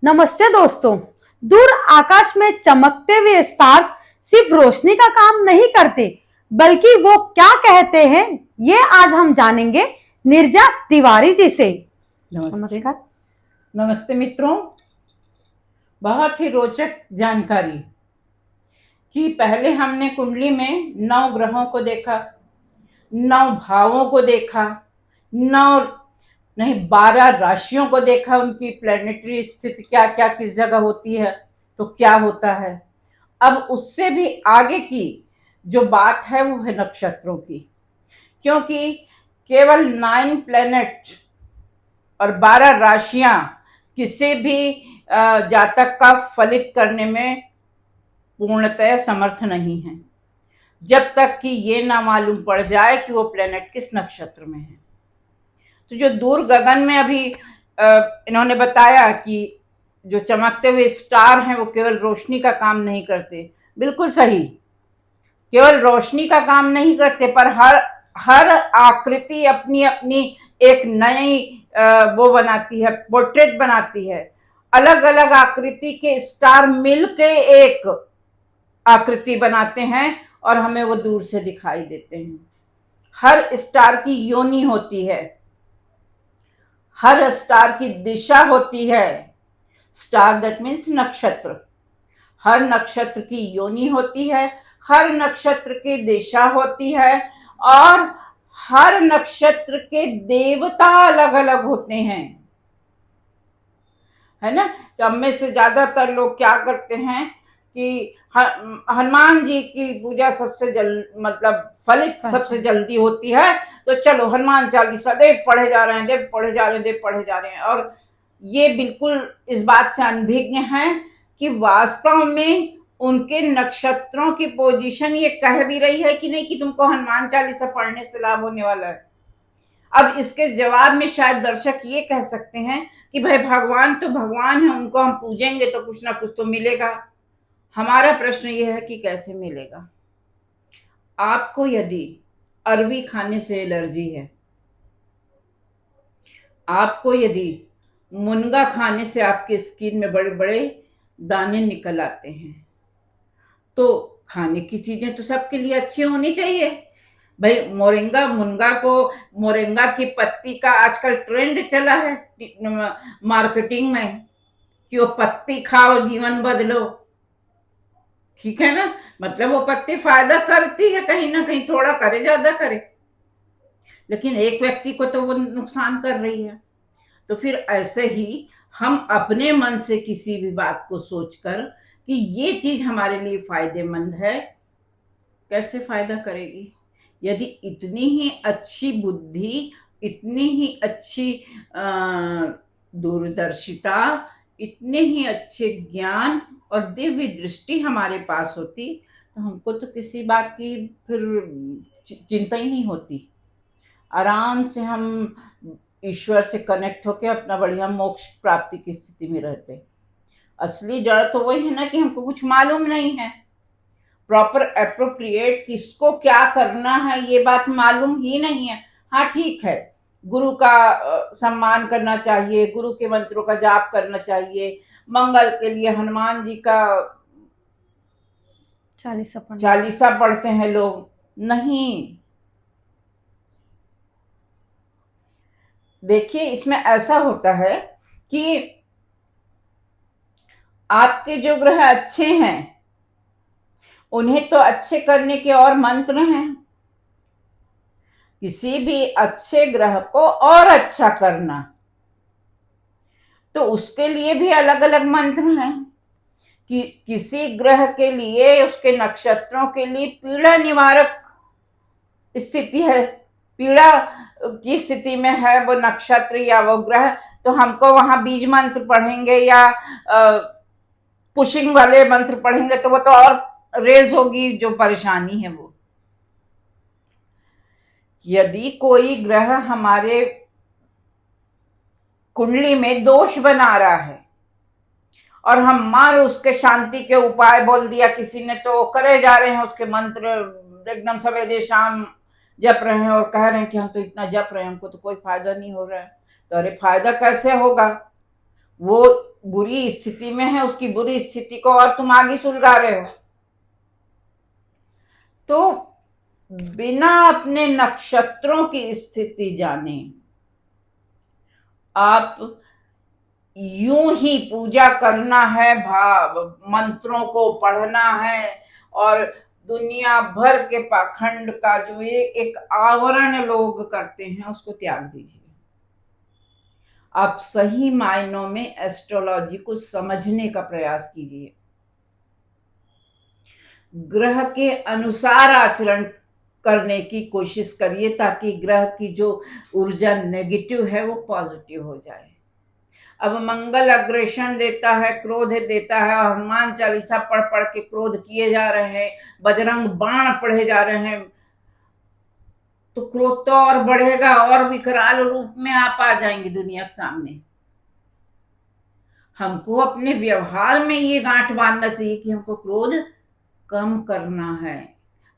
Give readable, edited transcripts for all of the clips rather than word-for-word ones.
नमस्ते दोस्तों। दूर आकाश में चमकते हुए स्टार्स सिर्फ रोशनी का काम नहीं करते, बल्कि वो क्या कहते हैं ये आज हम जानेंगे नीरजा तिवारी जी से। नमस्ते। नमस्ते मित्रों, बहुत ही रोचक जानकारी कि पहले हमने कुंडली में 9 ग्रहों को देखा, 9 भावों को देखा, 9 नहीं 12 राशियों को देखा, उनकी प्लैनेटरी स्थिति क्या क्या किस जगह होती है तो क्या होता है। अब उससे भी आगे की जो बात है वो है नक्षत्रों की, क्योंकि केवल 9 प्लैनेट और 12 राशियां किसी भी जातक का फलित करने में पूर्णतः समर्थ नहीं है, जब तक कि ये ना मालूम पड़ जाए कि वो प्लेनेट किस नक्षत्र में है। तो जो दूर गगन में अभी इन्होंने बताया कि जो चमकते हुए स्टार हैं वो केवल रोशनी का काम नहीं करते, बिल्कुल सही, केवल रोशनी का काम नहीं करते, पर हर आकृति अपनी अपनी एक नई वो बनाती है, पोर्ट्रेट बनाती है। अलग अलग आकृति के स्टार मिलके एक आकृति बनाते हैं और हमें वो दूर से दिखाई देते हैं। हर स्टार की योनि होती है, हर स्टार की दिशा होती है। स्टार दैट मीन्स नक्षत्र। हर नक्षत्र की योनि होती है, हर नक्षत्र की दिशा होती है, और हर नक्षत्र के देवता अलग अलग होते हैं, है ना। तो हम में से ज्यादातर लोग क्या करते हैं कि हनुमान जी की पूजा सबसे मतलब फलित सबसे जल्दी होती है, तो चलो हनुमान चालीसा देव पढ़े जा रहे हैं, देव पढ़े जा रहे हैं, देव पढ़े जा रहे हैं। और ये बिल्कुल इस बात से अनभिज्ञ हैं कि वास्तव में उनके नक्षत्रों की पोजीशन ये कह भी रही है कि नहीं कि तुमको हनुमान चालीसा पढ़ने से लाभ होने वाला है। अब इसके जवाब में शायद दर्शक ये कह सकते हैं कि भाई भगवान तो भगवान है, उनको हम पूजेंगे तो कुछ ना कुछ तो मिलेगा। हमारा प्रश्न ये है कि कैसे मिलेगा। आपको यदि अरबी खाने से एलर्जी है, आपको यदि मुनगा खाने से आपके स्किन में बड़े बड़े दाने निकल आते हैं, तो खाने की चीजें तो सबके लिए अच्छी होनी चाहिए। भाई मोरिंगा, मुनगा को, मोरिंगा की पत्ती का आजकल ट्रेंड चला है मार्केटिंग में कि वो पत्ती खाओ जीवन बदलो, ठीक है ना। मतलब वो पत्ती फायदा करती है, कहीं ना कहीं थोड़ा करे ज्यादा करे, लेकिन एक व्यक्ति को तो वो नुकसान कर रही है। तो फिर ऐसे ही हम अपने मन से किसी भी बात को सोचकर कि ये चीज हमारे लिए फायदेमंद है, कैसे फायदा करेगी। यदि इतनी ही अच्छी बुद्धि, इतनी ही अच्छी दूरदर्शिता, इतने ही अच्छे ज्ञान और दिव्य दृष्टि हमारे पास होती तो हमको तो किसी बात की फिर चिंता ही नहीं होती। आराम से हम ईश्वर से कनेक्ट होकर अपना बढ़िया मोक्ष प्राप्ति की स्थिति में रहते। असली जड़ तो वही है ना कि हमको कुछ मालूम नहीं है, प्रॉपर एप्रोप्रिएट किसको क्या करना है ये बात मालूम ही नहीं है। हाँ ठीक है, गुरु का सम्मान करना चाहिए, गुरु के मंत्रों का जाप करना चाहिए, मंगल के लिए हनुमान जी का चालीसा पढ़ते हैं लोग। नहीं, देखिए इसमें ऐसा होता है कि आपके जो ग्रह अच्छे हैं उन्हें तो अच्छे करने के और मंत्र हैं। किसी भी अच्छे ग्रह को और अच्छा करना, तो उसके लिए भी अलग अलग मंत्र हैं कि किसी ग्रह के लिए, उसके नक्षत्रों के लिए पीड़ा निवारक स्थिति है, पीड़ा की स्थिति में है वो नक्षत्र या वो ग्रह, तो हमको वहां बीज मंत्र पढ़ेंगे या पुशिंग वाले मंत्र पढ़ेंगे तो वो तो और रेज होगी जो परेशानी है वो। यदि कोई ग्रह हमारे कुंडली में दोष बना रहा है और हम मार उसके शांति के उपाय बोल दिया किसी ने, तो करे जा रहे हैं उसके मंत्र एकदम सवेरे शाम जप रहे हैं और कह रहे हैं कि हम तो इतना जप रहे हैं, हमको तो कोई फायदा नहीं हो रहा है। तो अरे फायदा कैसे होगा, वो बुरी स्थिति में है, उसकी बुरी स्थिति को और तुम आगे सुलझा रहे हो। तो बिना अपने नक्षत्रों की स्थिति जाने आप यूं ही पूजा करना है, भाव मंत्रों को पढ़ना है और दुनिया भर के पाखंड का जो ये एक आवरण लोग करते हैं उसको त्याग दीजिए। आप सही मायनों में एस्ट्रोलॉजी को समझने का प्रयास कीजिए, ग्रह के अनुसार आचरण करने की कोशिश करिए ताकि ग्रह की जो ऊर्जा नेगेटिव है वो पॉजिटिव हो जाए। अब मंगल अग्रेशन देता है, क्रोध देता है, और हनुमान चालीसा पढ़ पढ़ के क्रोध किए जा रहे हैं, बजरंग बाण पढ़े जा रहे हैं, तो क्रोध तो और बढ़ेगा और विकराल रूप में आप आ जाएंगे दुनिया के सामने। हमको अपने व्यवहार में ये गांठ बांधना चाहिए कि हमको क्रोध कम करना है,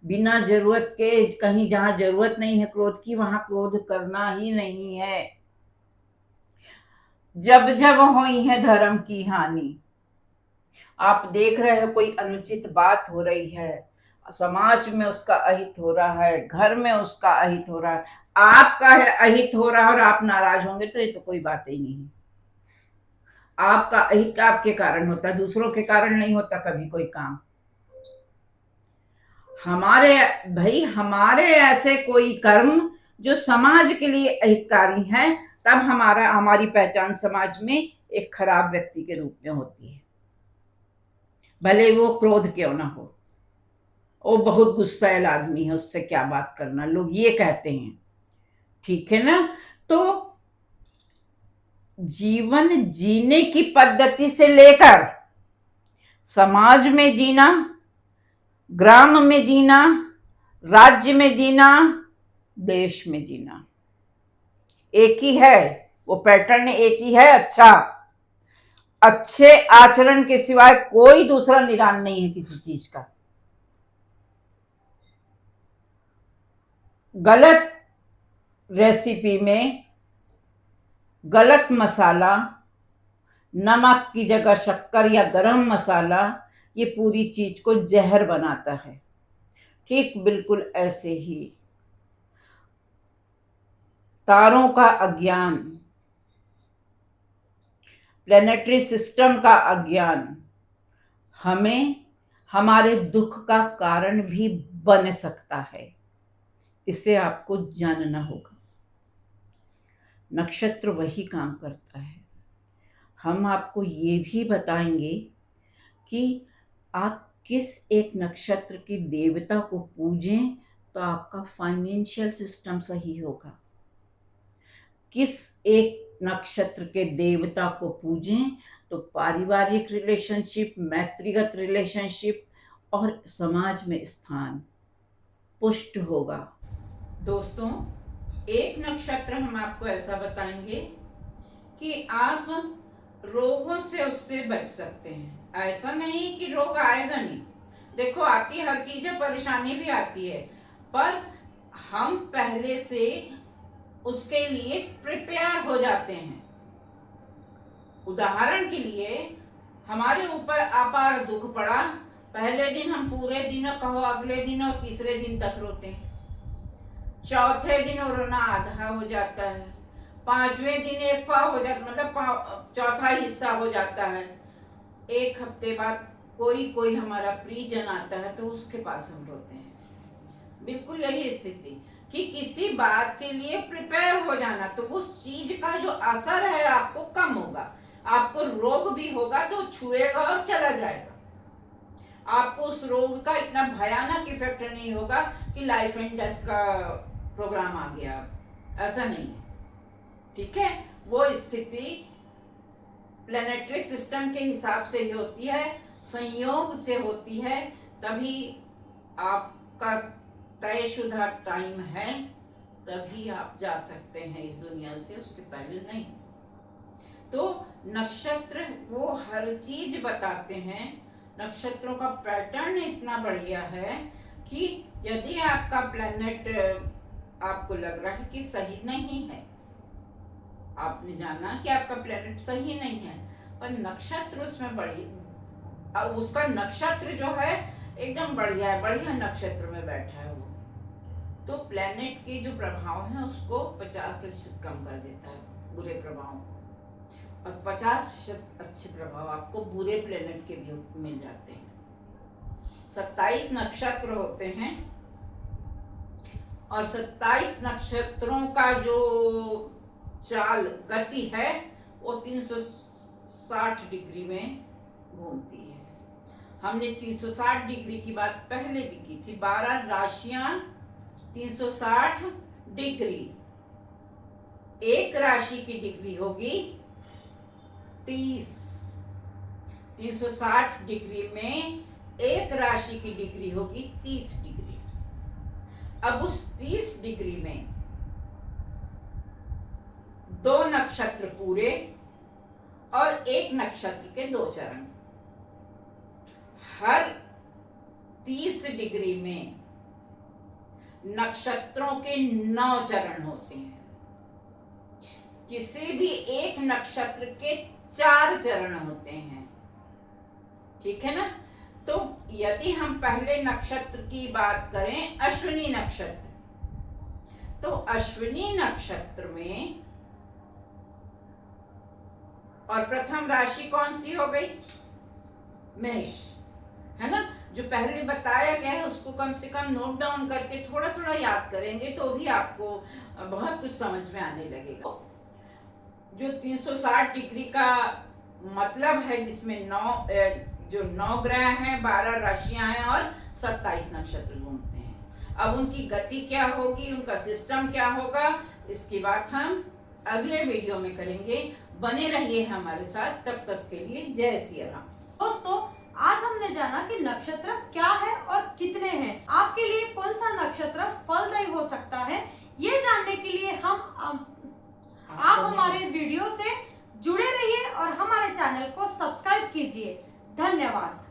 बिना जरूरत के कहीं जहां जरूरत नहीं है क्रोध की वहां क्रोध करना ही नहीं है। जब जब हुई है धर्म की हानि, आप देख रहे हो कोई अनुचित बात हो रही है, समाज में उसका अहित हो रहा है, घर में उसका अहित हो रहा है, आपका अहित हो रहा है और आप नाराज होंगे तो ये तो कोई बात ही नहीं। आपका अहित आपके कारण होता है, दूसरों के कारण नहीं होता कभी कोई काम। हमारे ऐसे कोई कर्म जो समाज के लिए अहितकारी हैं, तब हमारी पहचान समाज में एक खराब व्यक्ति के रूप में होती है, भले वो क्रोध क्यों ना हो। वो बहुत गुस्सैल आदमी है, उससे क्या बात करना, लोग ये कहते हैं, ठीक है ना। तो जीवन जीने की पद्धति से लेकर समाज में जीना, ग्राम में जीना, राज्य में जीना, देश में जीना, एक ही है, वो पैटर्न एक ही है। अच्छे आचरण के सिवाय कोई दूसरा निदान नहीं है किसी चीज का। गलत रेसिपी में गलत मसाला, नमक की जगह शक्कर या गरम मसाला, ये पूरी चीज को जहर बनाता है। ठीक बिल्कुल ऐसे ही तारों का अज्ञान, प्लेनेटरी सिस्टम का अज्ञान हमें हमारे दुख का कारण भी बन सकता है, इसे आपको जानना होगा। नक्षत्र वही काम करता है। हम आपको ये भी बताएंगे कि आप किस एक नक्षत्र की देवता को पूजें तो आपका फाइनेंशियल सिस्टम सही होगा, किस एक नक्षत्र के देवता को पूजें तो पारिवारिक रिलेशनशिप, मैत्रीगत रिलेशनशिप और समाज में स्थान पुष्ट होगा। दोस्तों, एक नक्षत्र हम आपको ऐसा बताएंगे कि आप रोगों से उससे बच सकते हैं। ऐसा नहीं कि रोग आएगा नहीं, देखो आती हर चीज है, परेशानी भी आती है, पर हम पहले से उसके लिए प्रिपेयर हो जाते हैं। उदाहरण के लिए हमारे ऊपर अपार दुख पड़ा, पहले दिन हम पूरे दिन कहो अगले दिन और तीसरे दिन तक रोते हैं, चौथे दिन रोना आधा हो जाता है, पांचवें दिन एक पाव हो जाता, मतलब चौथा हिस्सा हो जाता है। एक हफ्ते बाद कोई हमारा प्रियजन आता है तो उसके पास हम रोते हैं। बिल्कुल यही स्थिति कि किसी बात के लिए प्रिपेयर हो जाना, तो उस चीज का जो असर है आपको कम होगा। आपको रोग भी होगा तो छुएगा और चला जाएगा, आपको उस रोग का इतना भयानक इफेक्ट नहीं होगा कि लाइफ एंड डेथ का प्रोग्राम आ गया, ऐसा नहीं है, ठीक है। वो स्थिति प्लेनेटरी सिस्टम के हिसाब से ही होती है, संयोग से होती है, तभी आपका तयशुदा टाइम है, तभी आप जा सकते हैं इस दुनिया से, उसके पहले नहीं। तो नक्षत्र वो हर चीज बताते हैं। नक्षत्रों का पैटर्न इतना बढ़िया है कि यदि आपका प्लैनेट आपको लग रहा है कि सही नहीं है, आपने जाना कि आपका प्लैनेट सही नहीं है, पर नक्षत्र उसमें बढ़ी, अब उसका नक्षत्र जो है एकदम बढ़िया है, बढ़िया नक्षत्र में बैठा है वो, तो प्लेनेट के जो प्रभाव है उसको 50% कम कर देता है, बुरे प्रभाव को, और 50% अच्छे प्रभाव आपको बुरे प्लेनेट के भी मिल जाते हैं। 27 नक्षत्र होते हैं और 27 नक्षत्रों का जो चाल गति है वो 360 डिग्री में घूमती है। हमने 360 डिग्री की बात पहले भी की थी। 12 राशियां 360 डिग्री, एक राशि की डिग्री होगी 30। 360 डिग्री में एक राशि की डिग्री होगी 30 डिग्री। अब उस 30 डिग्री में 2 नक्षत्र पूरे और एक नक्षत्र के 2 चरण। हर 30 डिग्री में नक्षत्रों के 9 चरण होते हैं। किसी भी एक नक्षत्र के 4 चरण होते हैं, ठीक है ना। तो यदि हम पहले नक्षत्र की बात करें, अश्विनी नक्षत्र, तो अश्विनी नक्षत्र में और प्रथम राशि कौन सी हो गई? मेष, है ना। जो पहले बताया गया है उसको कम से कम नोट डाउन करके थोड़ा थोड़ा याद करेंगे तो भी आपको बहुत कुछ समझ में आने लगेगा। जो 360 डिग्री का मतलब है, जिसमें 9 ग्रह हैं, 12 राशियां हैं और 27 नक्षत्र घूमते हैं। अब उनकी गति क्या होगी, उनका सिस्टम क्या होगा, इसकी बात हम अगले वीडियो में करेंगे। बने रहिए हमारे साथ, तब तक के लिए जय सिया राम। दोस्तों, आज हमने जाना कि नक्षत्र क्या है और कितने हैं। आपके लिए कौन सा नक्षत्र फलदायी हो सकता है, ये जानने के लिए आप हमारे वीडियो से जुड़े रहिए और हमारे चैनल को सब्सक्राइब कीजिए। धन्यवाद।